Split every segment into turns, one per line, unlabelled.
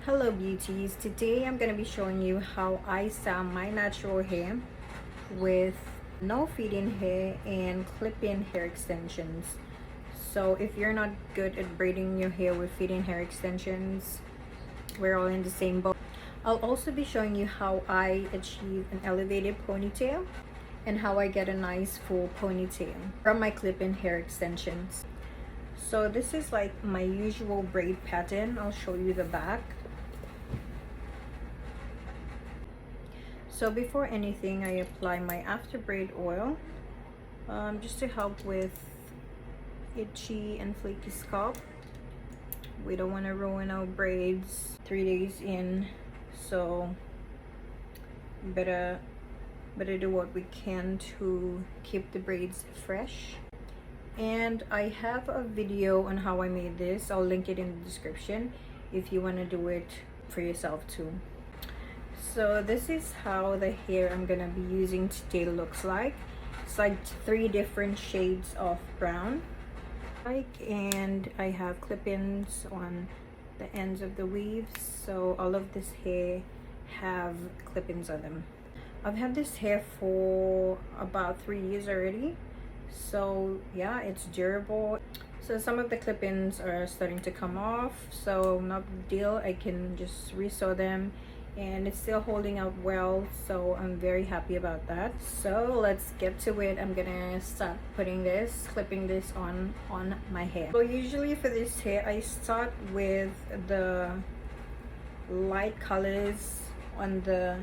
Hello beauties, today I'm going to be showing you how I style my natural hair with no feed-in hair and clip-in hair extensions. So if you're not good at braiding your hair with feed-in hair extensions, we're all in the same boat. I'll also be showing you how I achieve an elevated ponytail and how I get a nice full ponytail from my clip-in hair extensions. So this is like my usual braid pattern. I'll show you the back. So before anything, I apply my after braid oil just to help with itchy and flaky scalp. We don't want to ruin our braids 3 days in, so better do what we can to keep the braids fresh. And I have a video on how I made this. I'll link it in the description if you want to do it for yourself too. So this is how the hair I'm gonna be using today looks like. It's like 3 different shades of brown, and I have clip-ins on the ends of the weaves, so all of this hair have clip-ins on them. I've had this hair for about 3 years already, so yeah, it's durable. So some of the clip-ins are starting to come off, so not a big deal. I can just resew them and it's still holding out well, so I'm very happy about that. So let's get to it. I'm gonna start clipping this on my hair. So usually for this hair I start with the light colors on the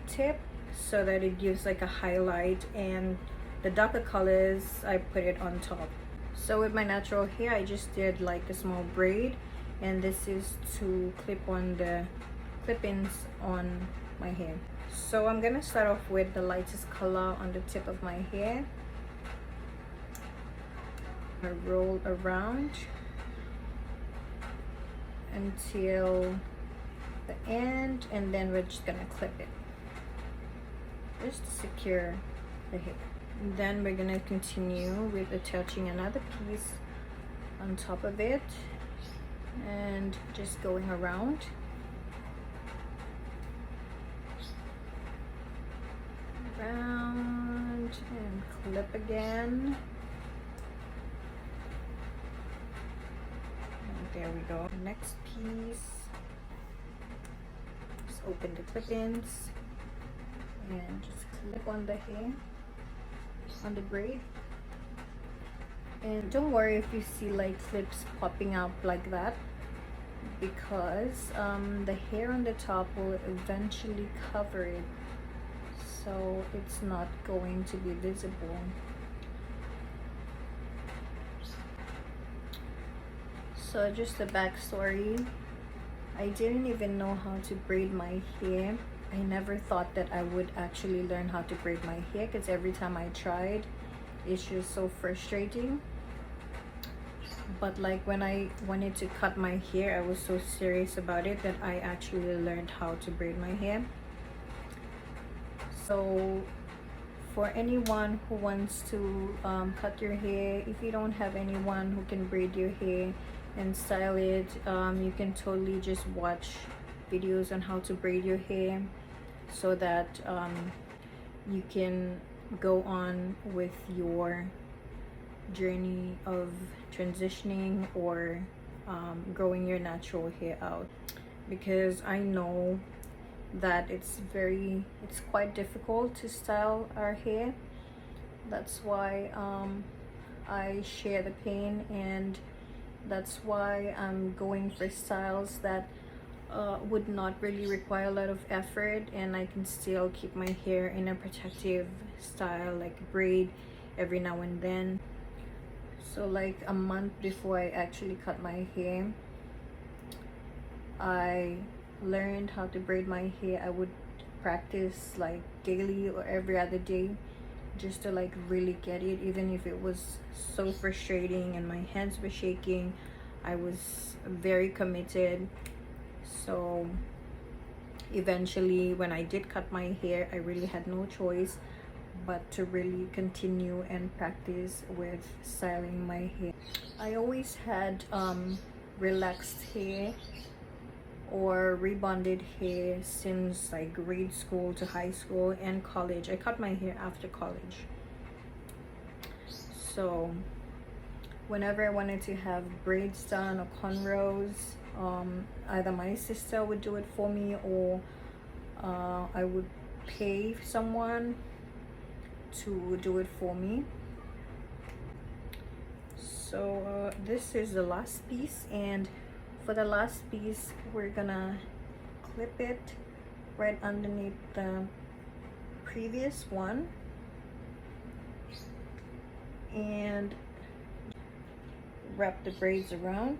tip so that it gives like a highlight, and the darker colors I put it on top. So with my natural hair I just did like a small braid, and this is to clip on the clip-ins on my hair. So I'm gonna start off with the lightest color on the tip of my hair. I roll around until the end, and then we're just gonna clip it just to secure the hair. And then we're gonna continue with attaching another piece on top of it and just going around. And clip again. And there we go. Next piece. Just open the clip-ins and just clip on the hair, on the braid. And don't worry if you see like clips popping out like that, because the hair on the top will eventually cover it, so it's not going to be visible. So just a backstory, I didn't even know how to braid my hair. I never thought that I would actually learn how to braid my hair, because every time I tried it's just so frustrating. But like when I wanted to cut my hair, I was so serious about it that I actually learned how to braid my hair. So for anyone who wants to cut your hair, if you don't have anyone who can braid your hair and style it, you can totally just watch videos on how to braid your hair, so that you can go on with your journey of transitioning or growing your natural hair out. Because I know that it's quite difficult to style our hair. That's why I share the pain, and that's why I'm going for styles that would not really require a lot of effort, and I can still keep my hair in a protective style, like a braid every now and then. So like a month before I actually cut my hair, I learned how to braid my hair. I would practice like daily or every other day just to like really get it, even if it was so frustrating and my hands were shaking. I was very committed. So eventually when I did cut my hair, I really had no choice but to really continue and practice with styling my hair. I always had relaxed hair or rebonded hair since like grade school to high school and college. I cut my hair after college, so whenever I wanted to have braids done or cornrows, either my sister would do it for me, or I would pay someone to do it for me. So this is the last piece, and for the last piece we're gonna clip it right underneath the previous one and wrap the braids around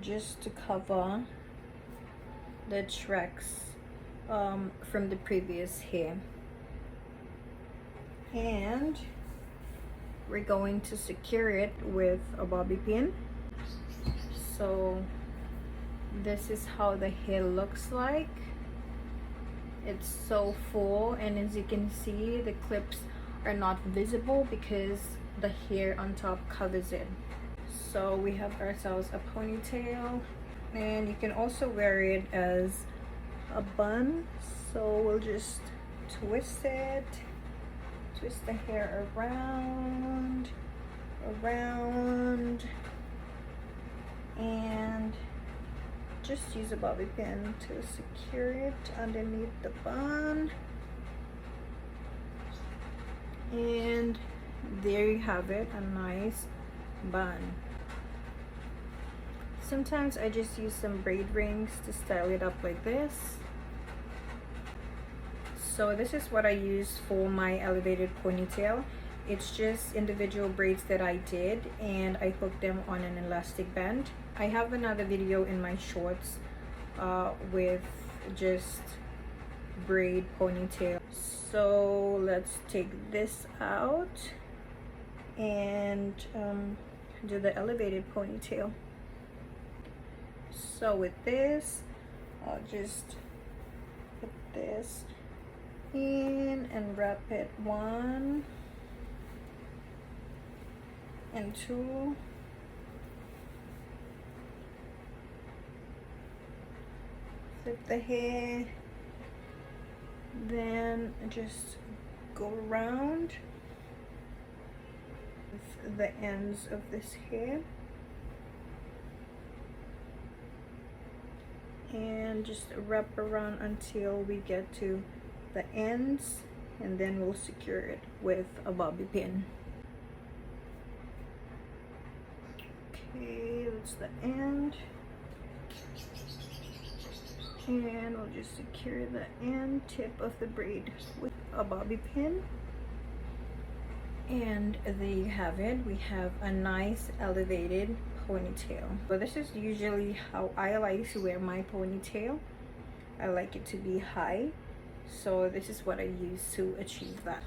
just to cover the tracks from the previous hair. And we're going to secure it with a bobby pin. So this is how the hair looks like. It's so full, and as you can see, the clips are not visible because the hair on top covers it. So we have ourselves a ponytail, and you can also wear it as a bun. So we'll just twist the hair around, and just use a bobby pin to secure it underneath the bun. And there you have it, a nice bun. Sometimes I just use some braid rings to style it up like this. So this is what I use for my elevated ponytail. It's just individual braids that I did, and I hooked them on an elastic band. I have another video in my shorts with just braid ponytail. So let's take this out and do the elevated ponytail. So with this, I'll just put this in and wrap it 1 and 2. Flip the hair, then just go around with the ends of this hair and just wrap around until we get to the ends, and then we'll secure it with a bobby pin. Okay, that's the end, and we'll just secure the end tip of the braid with a bobby pin. And there you have it. We have a nice elevated ponytail. But this is usually how I like to wear my ponytail. I like it to be high, so this is what I use to achieve that.